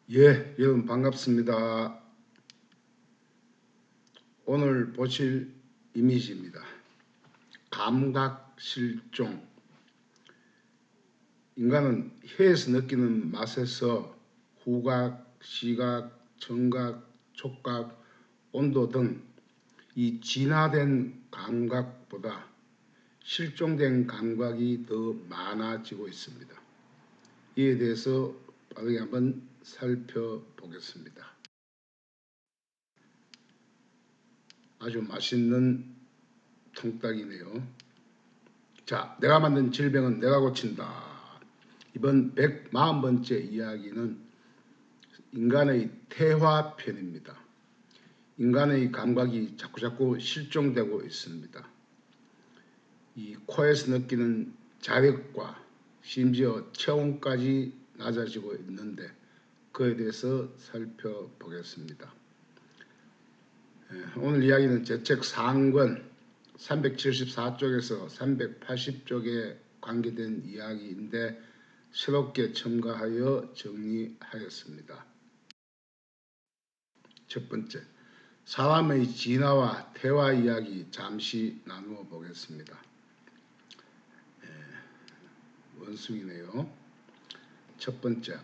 예, 여러분 반갑습니다. 오늘 보실 이미지입니다. 감각실종. 인간은 혀에서 느끼는 맛에서 후각, 시각, 청각, 촉각, 온도 등 이 진화된 감각보다 실종된 감각이 더 많아지고 있습니다. 이에 대해서 빠르게 한번 살펴보겠습니다. 아주 맛있는 통닭이네요. 자, 내가 만든 질병은 내가 고친다. 이번 140번째 이야기는 인간의 퇴화편입니다. 인간의 감각이 자꾸자꾸 실종되고 있습니다. 이 코에서 느끼는 자력과 심지어 체온까지 낮아지고 있는데 그에 대해서 살펴보겠습니다. 오늘 이야기는 제 책 상권 374쪽에서 380쪽에 관계된 이야기인데 새롭게 첨가하여 정리하였습니다. 첫 번째, 사람의 진화와 퇴화 이야기 잠시 나누어 보겠습니다. 원숭이네요. 첫 번째,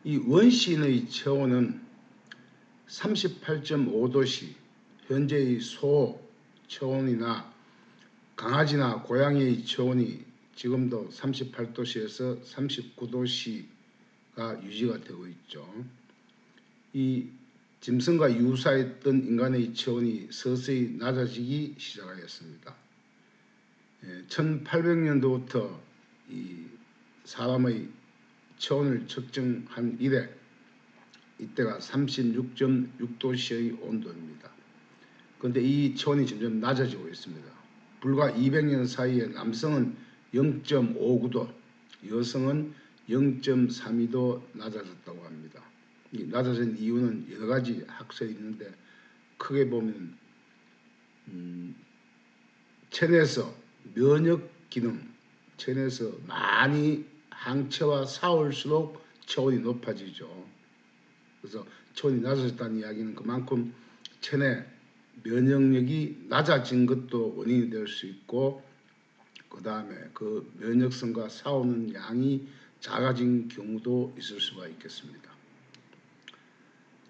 이 원시인의 체온은 38.5도씨, 현재의 소 체온이나 강아지나 고양이의 체온이 지금도 38도씨에서 39도씨가 유지가 되고 있죠. 이 짐승과 유사했던 인간의 체온이 서서히 낮아지기 시작하였습니다. 1800년도부터 이 사람의 체온을 측정한 이래 이때가 36.6도씨의 온도입니다. 그런데 이 체온이 점점 낮아지고 있습니다. 불과 200년 사이에 남성은 0.59도, 여성은 0.32도 낮아졌다고 합니다. 이 낮아진 이유는 여러 가지 학설이 있는데 크게 보면 체내에서 면역 기능, 체내에서 많이 항체와 싸울수록 체온이 높아지죠. 그래서 체온이 낮아졌다는 이야기는 그만큼 체내 면역력이 낮아진 것도 원인이 될 수 있고 그 다음에 그 면역성과 싸우는 양이 작아진 경우도 있을 수가 있겠습니다.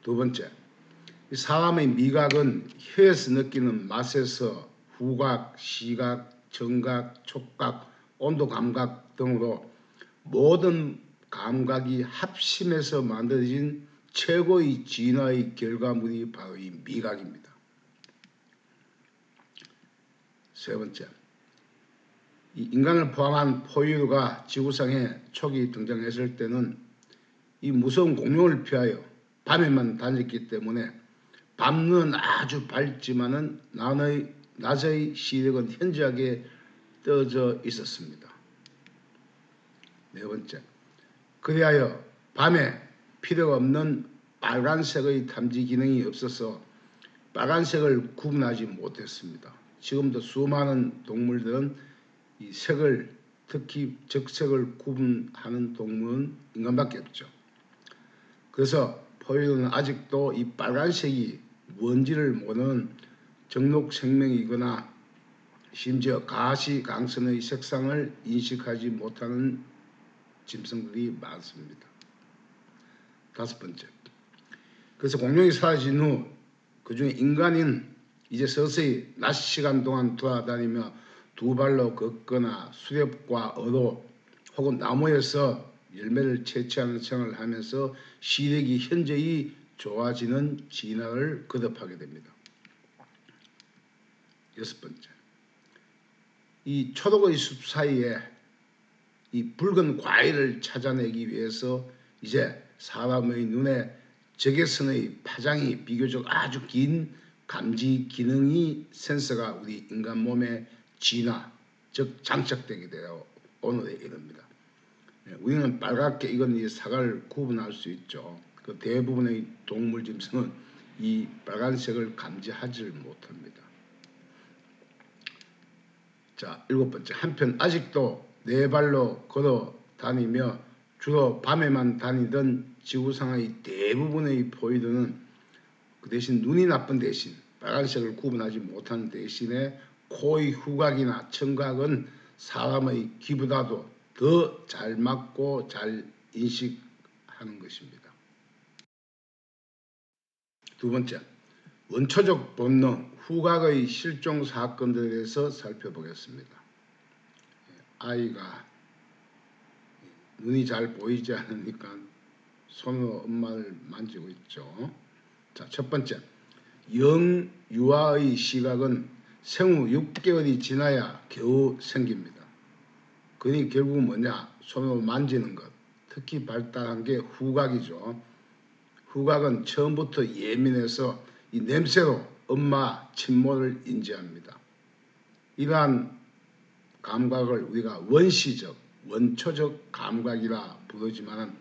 두 번째, 사람의 미각은 혀에서 느끼는 맛에서 후각, 시각, 청각, 촉각, 온도 감각 등으로 모든 감각이 합심해서 만들어진 최고의 진화의 결과물이 바로 이 미각입니다. 세 번째, 이 인간을 포함한 포유류가 지구상에 초기 등장했을 때는 이 무서운 공룡을 피하여 밤에만 다녔기 때문에 밤은 아주 밝지만은 낮의 시력은 현저하게 떨어져 있었습니다. 네 번째, 그리하여 밤에 필요가 없는 빨간색의 탐지 기능이 없어서 빨간색을 구분하지 못했습니다. 지금도 수많은 동물들은 이 색을, 특히 적색을 구분하는 동물은 인간밖에 없죠. 그래서 포유류는 아직도 이 빨간색이 뭔지를 모르는 정록 생명이거나 심지어 가시광선의 색상을 인식하지 못하는 짐승들이 많습니다. 다섯 번째, 그래서 공룡이 사라진 후 그중에 인간인 이제 서서히 낮 시간 동안 돌아다니며 두 발로 걷거나 수렵과 어도 혹은 나무에서 열매를 채취하는 생활을 하면서 시력이 현저히 좋아지는 진화를 거듭하게 됩니다. 여섯 번째, 이 초록의 숲 사이에 이 붉은 과일을 찾아내기 위해서 이제 사람의 눈에 적외선의 파장이 비교적 아주 긴 감지 기능이 센서가 우리 인간 몸에 진화, 즉 장착되게 되어 오늘에 이릅니다. 우리는 빨갛게 익은 이 사과를 구분할 수 있죠. 그 대부분의 동물 짐승은 이 빨간색을 감지하지 못합니다. 자, 일곱 번째, 한편 아직도 네 발로 걸어 다니며 주로 밤에만 다니던 지구상의 대부분의 포유류는 그 대신 눈이 나쁜 대신 빨간색을 구분하지 못하는 대신에 코의 후각이나 청각은 사람의 귀보다도 더 잘 맞고 잘 인식하는 것입니다. 두 번째, 원초적 본능, 후각의 실종 사건들에 대해서 살펴보겠습니다. 아이가 눈이 잘 보이지 않으니까 손으로 엄마를 만지고 있죠. 자, 첫 번째, 영유아의 시각은 생후 6개월이 지나야 겨우 생깁니다. 그니 결국 뭐냐? 손으로 만지는 것, 특히 발달한 게 후각이죠. 후각은 처음부터 예민해서 이 냄새로 엄마 친모를 인지합니다. 이러한 감각을 우리가 원시적, 원초적 감각이라 부르지만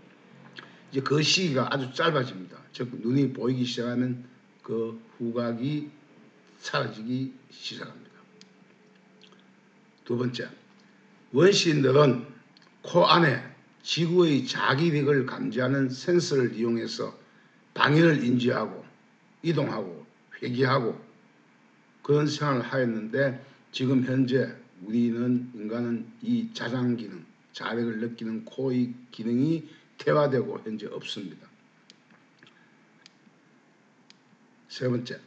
이제 그 시기가 아주 짧아집니다. 즉 눈이 보이기 시작하면 그 후각이 사라지기 시작합니다. 두 번째, 원시인들은 코 안에 지구의 자기력을 감지하는 센서를 이용해서 방해를 인지하고 이동하고 회귀하고 그런 생활을 하였는데 지금 현재 우리는 인간은 이 자장 기능, 자력을 느끼는 코의 기능이 퇴화되고 현재 없습니다. 세 번째,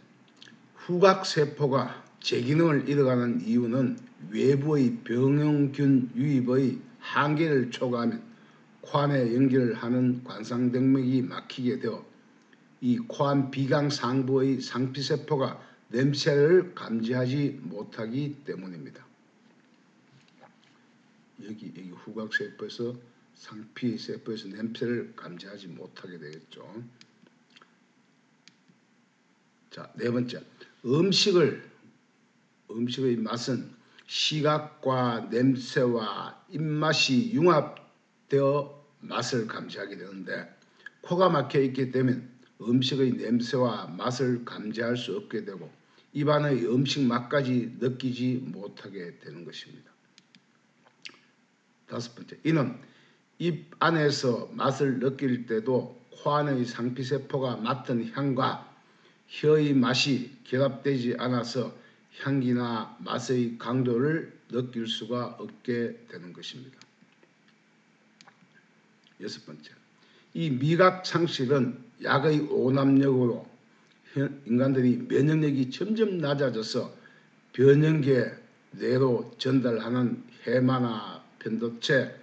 후각세포가 제기능을 잃어가는 이유는 외부의 병용균 유입의 한계를 초과하면 코안에 연결을 하는 관상동맥이 막히게 되어 이 코안 비강 상부의 상피세포가 냄새를 감지하지 못하기 때문입니다. 여기 후각세포에서 상피세포에서 냄새를 감지하지 못하게 되겠죠. 자, 네 번째, 음식의 맛은 시각과 냄새와 입맛이 융합되어 맛을 감지하게 되는데 코가 막혀 있기 때문에 음식의 냄새와 맛을 감지할 수 없게 되고 입안의 음식 맛까지 느끼지 못하게 되는 것입니다. 다섯 번째, 이는 입 안에서 맛을 느낄 때도 코 안의 상피세포가 맡은 향과 혀의 맛이 결합되지 않아서 향기나 맛의 강도를 느낄 수가 없게 되는 것입니다. 여섯 번째, 이 미각 상실은 약의 오남력으로 인간들이 면역력이 점점 낮아져서 변형계 뇌로 전달하는 해마나 편도체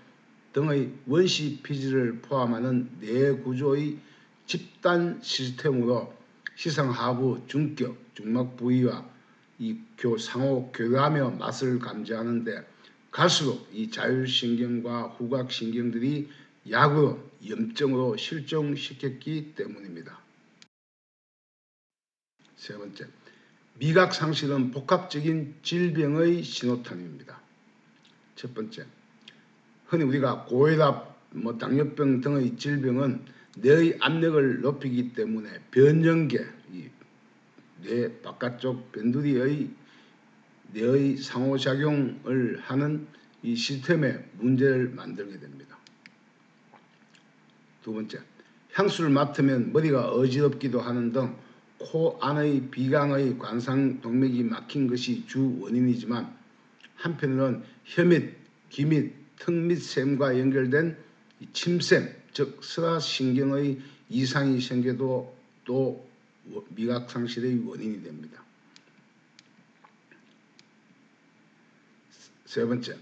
등의 원시 피질을 포함하는 뇌 구조의 집단 시스템으로 시상하부 중격, 중막 부위와 이 상호 교류하며 맛을 감지하는데 갈수록 이 자율신경과 후각신경들이 약으로 염증으로 실종시켰기 때문입니다. 세 번째, 미각 상실은 복합적인 질병의 신호탄입니다. 첫 번째, 흔히 우리가 고혈압, 당뇨병 등의 질병은 뇌의 압력을 높이기 때문에 변형계, 뇌 바깥쪽 변두리의 뇌의 상호작용을 하는 이 시스템에 문제를 만들게 됩니다. 두 번째, 향수를 맡으면 머리가 어지럽기도 하는 등 코 안의 비강의 관상동맥이 막힌 것이 주 원인이지만 한편으로는 혀 및, 귀 및, 턱 및 샘과 연결된 침샘, 즉 설화신경의 이상이 생겨도 또 미각상실의 원인이 됩니다. 세 번째,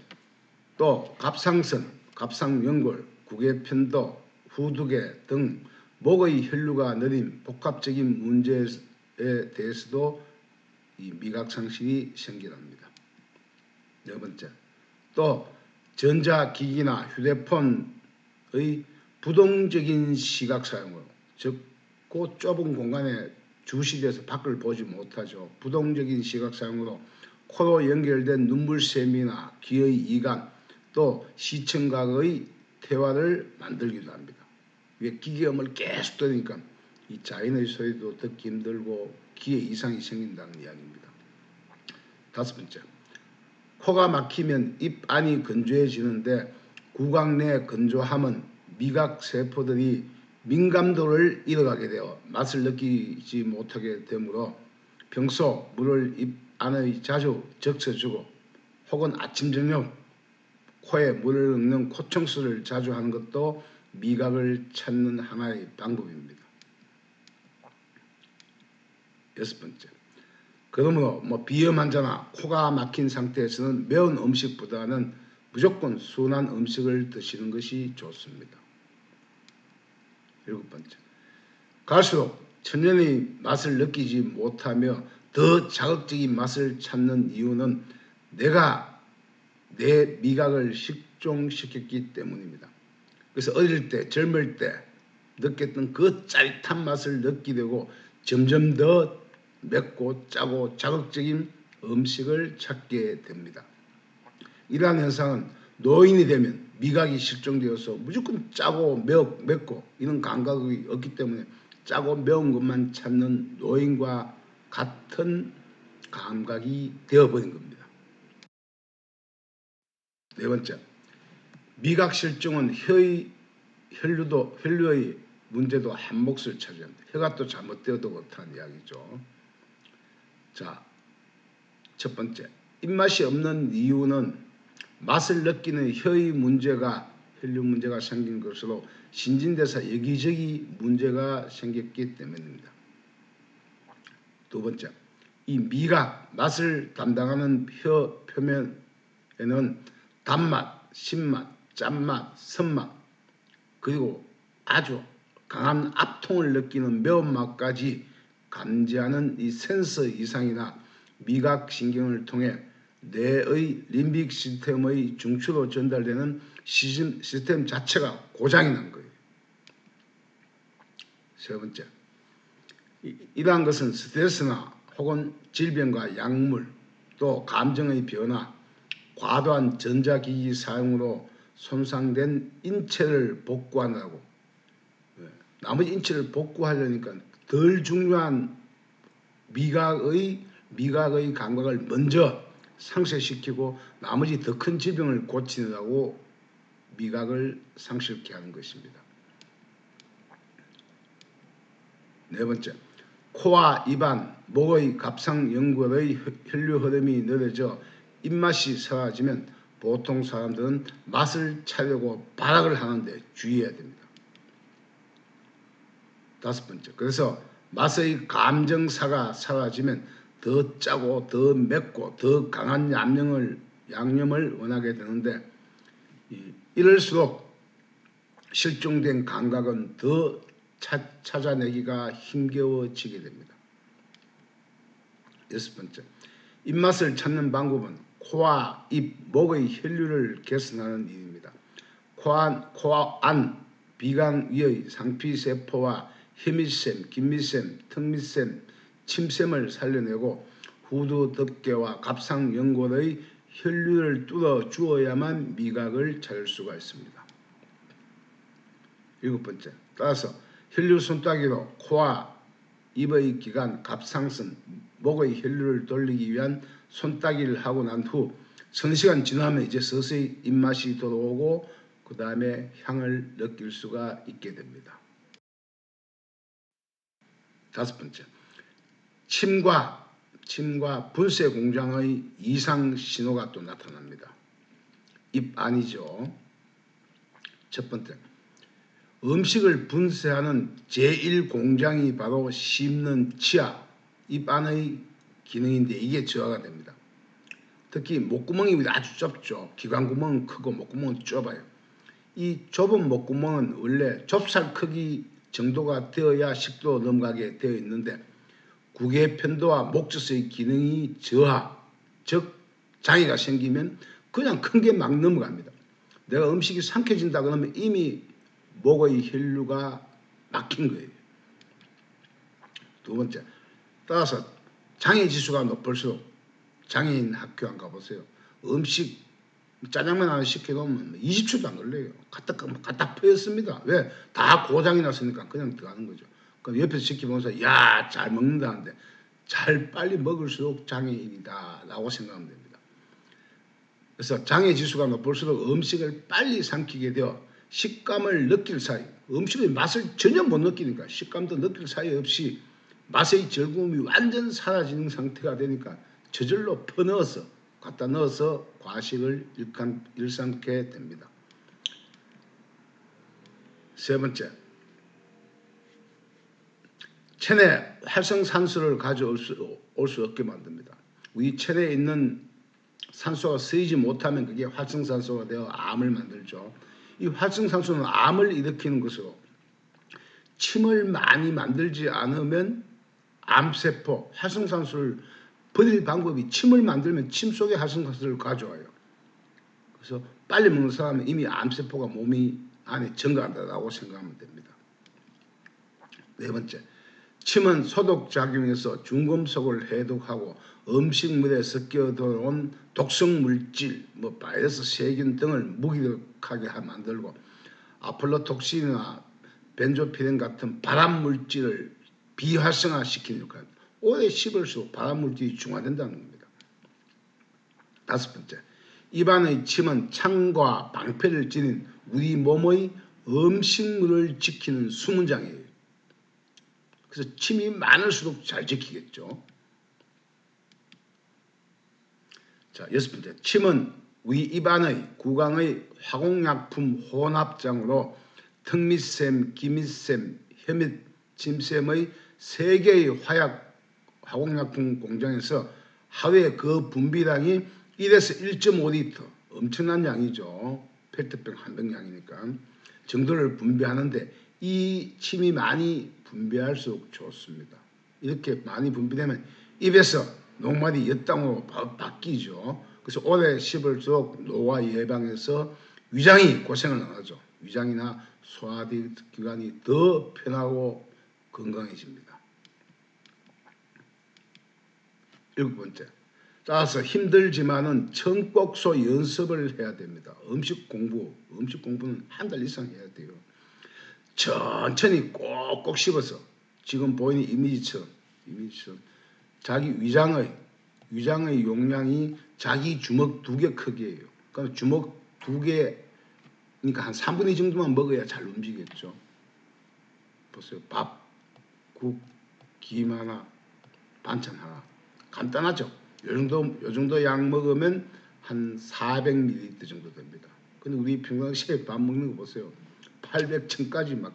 또 갑상선, 갑상연골, 구개편도, 후두개 등 목의 혈류가 느린 복합적인 문제에 대해서도 이 미각상실이 생겨납니다. 네 번째, 또 전자기기나 휴대폰의 부동적인 시각 사용으로, 즉 그 좁은 공간에 주시돼서 밖을 보지 못하죠. 부동적인 시각 사용으로 코로 연결된 눈물샘이나 귀의 이관, 또 시청각의 퇴화를 만들기도 합니다. 왜 기계음을 계속 들으니까 이 자연의 소리도 듣기 힘들고 귀에 이상이 생긴다는 이야기입니다. 다섯 번째, 코가 막히면 입 안이 건조해지는데 구강 내 건조함은 미각 세포들이 민감도를 잃어가게 되어 맛을 느끼지 못하게 되므로 평소 물을 입 안에 자주 적셔주고 혹은 아침 저녁 코에 물을 넣는 코청소를 자주 하는 것도 미각을 찾는 하나의 방법입니다. 6번째, 그러므로 비염 환자나 코가 막힌 상태에서는 매운 음식보다는 무조건 순한 음식을 드시는 것이 좋습니다. 7번째, 갈수록 천연의 맛을 느끼지 못하며 더 자극적인 맛을 찾는 이유는 내가 내 미각을 식종시켰기 때문입니다. 그래서 어릴 때, 젊을 때 느꼈던 그 짜릿한 맛을 느끼게 되고 점점 더 맵고 짜고 자극적인 음식을 찾게 됩니다. 이러한 현상은 노인이 되면 미각이 실종되어서 무조건 짜고 맵고 이런 감각이 없기 때문에 짜고 매운 것만 찾는 노인과 같은 감각이 되어버린 겁니다. 4번째, 미각 실종은 혈류의 문제도 한 몫을 차지합니다. 혀가 또 잘못되어도 그렇다는 이야기죠. 자, 첫 번째, 입맛이 없는 이유는 맛을 느끼는 혈류 문제가 생긴 것으로 신진대사 여기저기 문제가 생겼기 때문입니다. 2번째, 이 미각, 맛을 담당하는 혀 표면에는 단맛, 신맛, 짠맛, 선맛, 그리고 아주 강한 압통을 느끼는 매운맛까지 감지하는 이 센서 이상이나 미각신경을 통해 뇌의 림빅 시스템의 중추로 전달되는 시스템 자체가 고장이 난 거예요. 3번째, 이러한 것은 스트레스나 혹은 질병과 약물, 또 감정의 변화, 과도한 전자기기 사용으로 손상된 인체를 복구하느라고, 나머지 인체를 복구하려니까 덜 중요한 미각의 감각을 먼저 상쇄시키고 나머지 더 큰 질병을 고치느라고 미각을 상실케 하는 것입니다. 4번째, 코와 입안, 목의 갑상연골의 혈류 흐름이 느려져 입맛이 사라지면 보통 사람들은 맛을 찾으려고 발악을 하는데 주의해야 됩니다. 5번째, 그래서 맛의 감정사가 사라지면 더 짜고 더 맵고 더 강한 양념을 원하게 되는데 이럴수록 실종된 감각은 더 찾아내기가 힘겨워지게 됩니다. 6번째, 입맛을 찾는 방법은 코와 입, 목의 혈류를 개선하는 일입니다. 코와 안, 비강 위의 상피세포와 혀밑샘, 긴밑샘, 턱밑샘, 침샘을 살려내고 후두덮개와 갑상연골의 혈류를 뚫어 주어야만 미각을 찾을 수가 있습니다. 7번째, 따라서 혈류 손따기로 코와 입의 기관, 갑상선, 목의 혈류를 돌리기 위한 손따기를 하고 난 후 서너 시간 지나면 이제 서서히 입맛이 돌아오고 그 다음에 향을 느낄 수가 있게 됩니다. 5번째, 침과 분쇄 공장의 이상 신호가 또 나타납니다. 입 안이죠. 첫 번째, 음식을 분쇄하는 제1공장이 바로 씹는 치아, 입 안의 기능인데 이게 저하가 됩니다. 특히 목구멍이 아주 좁죠. 기관구멍은 크고 목구멍은 좁아요. 이 좁은 목구멍은 원래 좁쌀 크기 정도가 되어야 식도로 넘어가게 되어 있는데 국의 편도와 목젖의 기능이 저하, 즉 장애가 생기면 그냥 큰 게 막 넘어갑니다. 내가 음식이 삼켜진다 그러면 이미 목의 혈류가 막힌 거예요. 2번째, 따라서 장애 지수가 높을수록 장애인 학교 안 가보세요. 음식 짜장면 하나 시켜놓으면 20초도 안 걸려요. 갖다 퍼였습니다. 왜? 다 고장이 났으니까 그냥 들어가는 거죠. 그럼 옆에서 지켜보면서 야, 잘 먹는다는데 잘 빨리 먹을수록 장애인이다 라고 생각하면 됩니다. 그래서 장애 지수가 높을수록 음식을 빨리 삼키게 되어 식감을 느낄 사이, 음식의 맛을 전혀 못 느끼니까 식감도 느낄 사이 없이 맛의 즐거움이 완전 사라지는 상태가 되니까 저절로 퍼넣어서 갖다 넣어서 과식을 일삼게 됩니다. 세 번째, 체내 활성산소를 가져올 수 없게 만듭니다. 우리 체내에 있는 산소가 쓰이지 못하면 그게 활성산소가 되어 암을 만들죠. 이 활성산소는 암을 일으키는 것으로 침을 많이 만들지 않으면 암세포, 활성산소를 버릴 방법이 침을 만들면 침 속에 활성산소를 가져와요. 그래서 빨리 먹는 사람은 이미 암세포가 몸이 안에 증가한다고 생각하면 됩니다. 네 번째, 침은 소독작용에서 중금속을 해독하고 음식물에 섞여 들어온 독성물질, 바이러스, 세균 등을 무기력하게 만들고 아플라톡신이나 벤조피렌 같은 발암물질을 비활성화시키는 역할입니다. 오래 씹을수록 발암물질이 중화된다는 겁니다. 다섯 번째, 입안의 침은 창과 방패를 지닌 우리 몸의 음식물을 지키는 수문장이에요. 그래서 침이 많을수록 잘 지키겠죠. 자, 여섯 번째, 침은 우리 입안의 구강의 화공약품 혼합장으로 턱밑샘, 기밑샘, 혀밑, 침샘의 세 개의 화공약품 공장에서 하루에 그 분비량이 1에서 1.5리터, 엄청난 양이죠. 페트병 한 병 양이니까 정도를 분비하는데 이 침이 많이 분비할수록 좋습니다. 이렇게 많이 분비되면 입에서 녹말이 엿당으로 바뀌죠. 그래서 오래 씹을수록 노화 예방해서 위장이 고생을 안 하죠. 위장이나 소화기관이 더 편하고 건강해집니다. 일곱 번째, 따라서 힘들지만은 청국소 연습을 해야 됩니다. 음식 공부는 한 달 이상 해야 돼요. 천천히 꼭꼭 씹어서 지금 보이는 이미지처럼 자기 위장의 용량이 자기 주먹 2개 크기예요. 그러니까 주먹 2개, 그러니까 한 3분의 2 정도만 먹어야 잘 움직이겠죠. 보세요. 밥, 국, 김 하나, 반찬 하나. 간단하죠. 요 정도 양 먹으면 한 400ml 정도 됩니다. 근데 우리 평상시에 밥 먹는 거 보세요. 800, 1000까지 막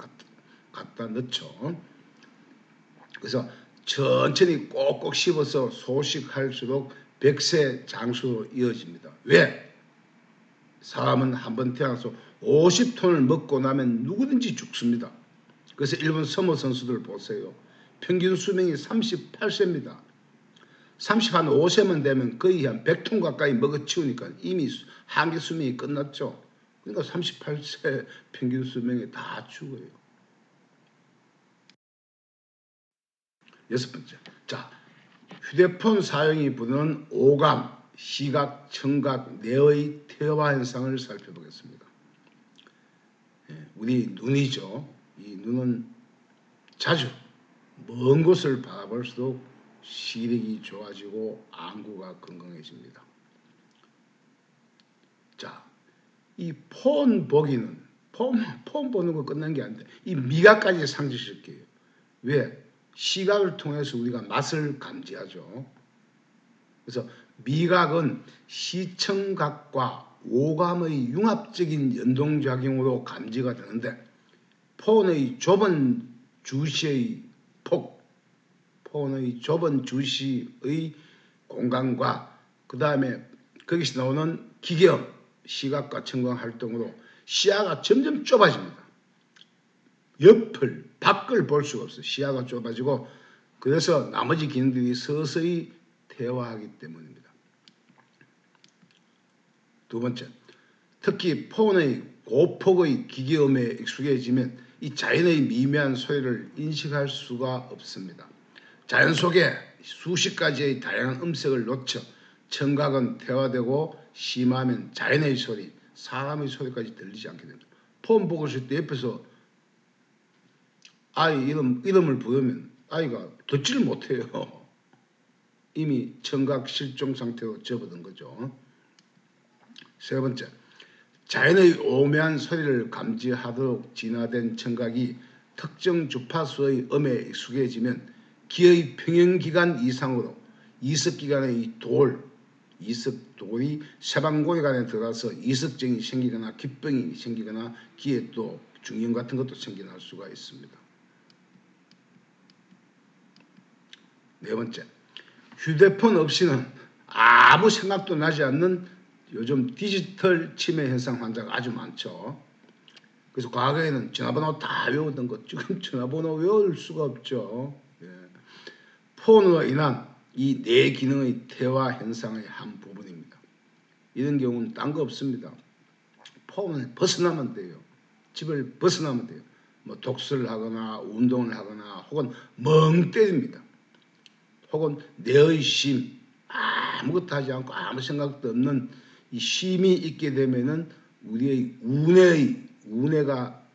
갖다 넣죠. 그래서 천천히 꼭꼭 씹어서 소식할수록 100세 장수로 이어집니다. 왜? 사람은 한번 태어나서 50톤을 먹고 나면 누구든지 죽습니다. 그래서 일본 서머 선수들 보세요. 평균 수명이 38세입니다. 35세만 되면 거의 한 100톤 가까이 먹어치우니까 이미 한계 수명이 끝났죠. 그러니까 38세 평균 수명에 다 죽어요. 여섯 번째, 자, 휴대폰 사용이 부르는 오감, 시각, 청각, 뇌의 퇴화 현상을 살펴보겠습니다. 우리 눈이죠. 이 눈은 자주 먼 곳을 바라볼수록 시력이 좋아지고 안구가 건강해집니다. 자, 이 폰 보기는 폰 보는 거 끝난 게 아닌데 이 미각까지 상실시켜요. 왜? 시각을 통해서 우리가 맛을 감지하죠. 그래서 미각은 시청각과 오감의 융합적인 연동작용으로 감지가 되는데 폰의 좁은 주시의 폰의 좁은 주시의 공간과 그 다음에 거기서 나오는 기계음, 시각과 청각 활동으로 시야가 점점 좁아집니다. 옆을, 밖을 볼 수가 없어요. 시야가 좁아지고 그래서 나머지 기능들이 서서히 퇴화하기 때문입니다. 두 번째, 특히 폰의 고폭의 기계음에 익숙해지면 이 자연의 미묘한 소리를 인식할 수가 없습니다. 자연 속에 수십 가지의 다양한 음색을 놓쳐 청각은 퇴화되고 심하면 자연의 소리, 사람의 소리까지 들리지 않게 됩니다. 폰 보고 있을 때 옆에서 아이 이름을 부르면 아이가 듣지를 못해요. 이미 청각 실종 상태로 접어든 거죠. 세 번째, 자연의 오묘한 소리를 감지하도록 진화된 청각이 특정 주파수의 음에 익숙해지면 기의 평형기간 이상으로 이석기관의 이석돌이 세방고리관에 들어가서 이석증이 생기거나 기병이 생기거나 기에 또 중이염 같은 것도 생겨날 수가 있습니다. 네 번째, 휴대폰 없이는 아무 생각도 나지 않는 요즘 디지털 치매 현상 환자가 아주 많죠. 그래서 과거에는 전화번호 다 외우던 것 지금 전화번호 외울 수가 없죠. 예. 폰으로 인한 이 뇌 기능의 퇴화 현상의 한 부분입니다. 이런 경우는 딴 거 없습니다. 폰을 벗어나면 돼요. 집을 벗어나면 돼요. 뭐 독서를 하거나 운동을 하거나 혹은 멍 때립니다. 혹은 뇌의 쉼, 아무것도 하지 않고 아무 생각도 없는 이 쉼이 있게 되면은 우리의 우뇌가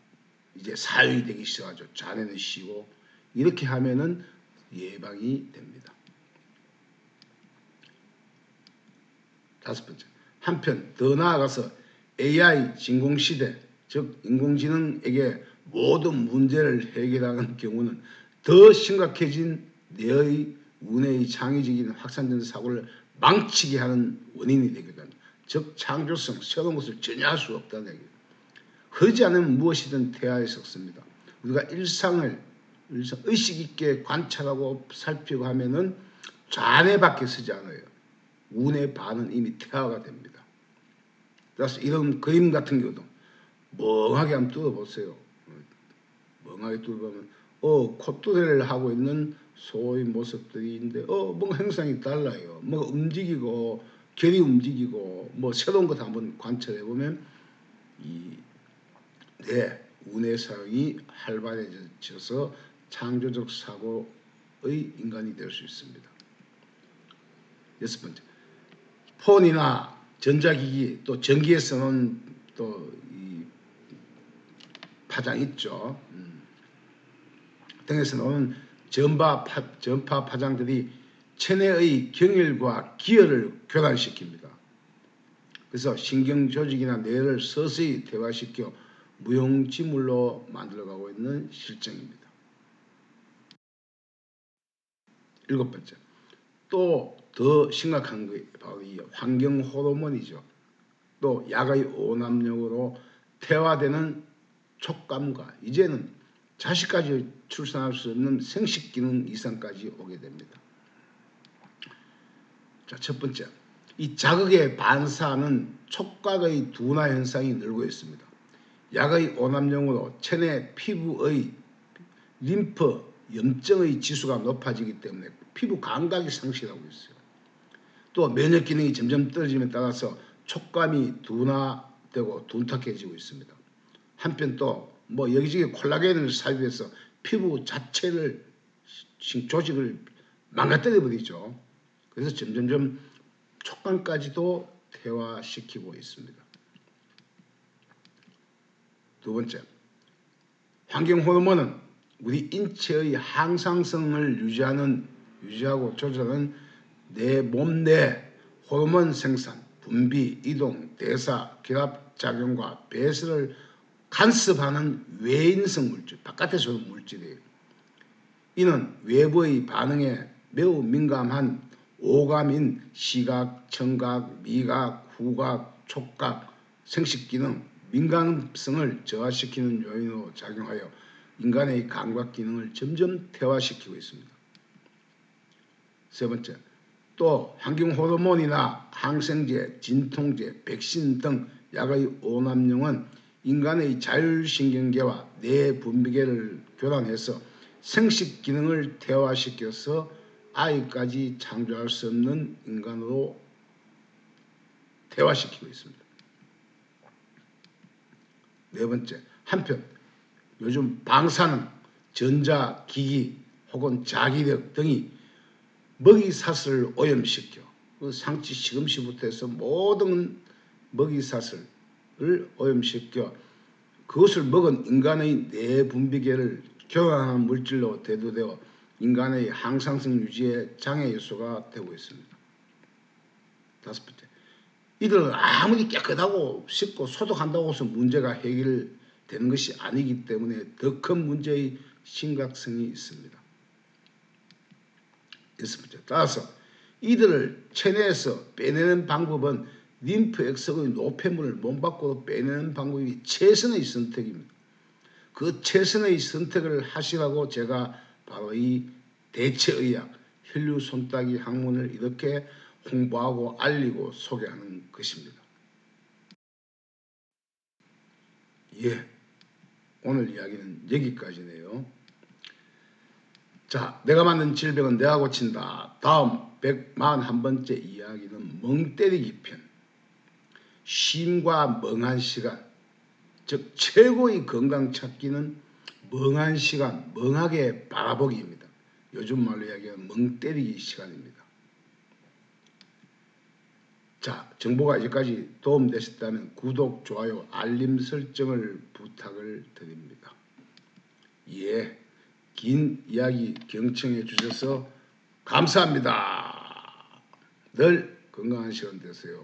이제 사용이 되기 시작하죠. 자네는 쉬고 이렇게 하면은 예방이 됩니다. 다섯 번째, 한편 더 나아가서 AI 진공시대, 즉 인공지능에게 모든 문제를 해결하는 경우는 더 심각해진 뇌의 우뇌의 창의적인 확산된 사고를 망치게 하는 원인이 되게 됩니다. 즉 창조성, 새로운 것을 전혀 할 수 없다는 얘기예요. 흐르지 않으면 무엇이든 태아에 섞습니다. 우리가 일상을 의식 있게 관찰하고 살피고 하면은 좌뇌밖에 쓰지 않아요. 우뇌 반은 이미 퇴화가 됩니다. 그래서 이런 그림 같은 경우도 멍하게 한번 뜯어보세요. 멍하게 뜯어보면 콧뚜레를 하고 있는 소의 모습들이 있는데 뭔가 형상이 달라요. 뭔가 움직이고 결이 움직이고 뭐 새로운 것 한번 관찰해 보면 이 우뇌 사용이 활발해져서 창조적 사고의 인간이 될 수 있습니다. 여섯 번째, 폰이나 전자기기 또 전기에서는 또 이 파장 있죠. 등에서 나오는 전파 파장들이 체내의 경혈과 기혈을 교란시킵니다. 그래서 신경 조직이나 뇌를 서서히 퇴화시켜 무용지물로 만들어가고 있는 실정입니다. 일곱 번째, 또 더 심각한 게 바로 이 환경 호르몬이죠. 또 야의 오남용으로 퇴화되는 촉감과 이제는 자식까지 출산할 수 없는 생식기능 이상까지 오게 됩니다. 자, 첫 번째, 이 자극에 반사하는 촉각의 둔화 현상이 늘고 있습니다. 약의 오남용으로 체내 피부의 림프 염증의 지수가 높아지기 때문에 피부 감각이 상실하고 있어요. 또 면역 기능이 점점 떨어짐에 따라서 촉감이 둔화되고 둔탁해지고 있습니다. 한편 또 뭐 여기저기 콜라겐을 삽입해서 피부 자체를 조직을 망가뜨려 버리죠. 그래서 점점점 촉감까지도 퇴화시키고 있습니다. 두 번째, 환경 호르몬은 우리 인체의 항상성을 유지하고 조절하는 내 몸 내 호르몬 생산, 분비, 이동, 대사, 결합작용과 배설을 간섭하는 외인성 물질, 바깥에서 오는 물질이에요. 이는 외부의 반응에 매우 민감한 오감인 시각, 청각, 미각, 후각, 촉각, 생식기능, 민감성을 저하시키는 요인으로 작용하여 인간의 감각 기능을 점점 퇴화시키고 있습니다. 세 번째, 또 환경 호르몬이나 항생제, 진통제, 백신 등 약의 오남용은 인간의 자율신경계와 뇌 분비계를 교란해서 생식 기능을 퇴화시켜서 아이까지 창조할 수 없는 인간으로 퇴화시키고 있습니다. 네 번째, 한편 요즘 방사능, 전자기기 혹은 자기력 등이 먹이사슬을 오염시켜 상치 시금치부터 해서 모든 먹이사슬을 오염시켜 그것을 먹은 인간의 뇌 분비계를 교란하는 물질로 대두되어 인간의 항상성 유지에 장애 요소가 되고 있습니다. 다섯 번째, 이들은 아무리 깨끗하고 씻고 소독한다고 해서 문제가 해결되는 것이 아니기 때문에 더 큰 문제의 심각성이 있습니다. 따라서 이들을 체내에서 빼내는 방법은 림프 액석의 노폐물을 몸 밖으로 빼내는 방법이 최선의 선택입니다. 그 최선의 선택을 하시라고 제가 바로 이 대체의학 혈류손따기 학문을 이렇게 홍보하고 알리고 소개하는 것입니다. 예, 오늘 이야기는 여기까지네요. 자, 내가 만든 질병은 내가 고친다. 다음 141번째 이야기는 멍때리기 편. 쉼과 멍한 시간, 즉 최고의 건강 찾기는 멍한 시간, 멍하게 바라보기입니다. 요즘 말로 이야기하는 멍때리기 시간입니다. 자, 정보가 여기까지 도움되셨다면 구독, 좋아요, 알림 설정을 부탁을 드립니다. 예, 긴 이야기 경청해 주셔서 감사합니다. 늘 건강한 시간 되세요.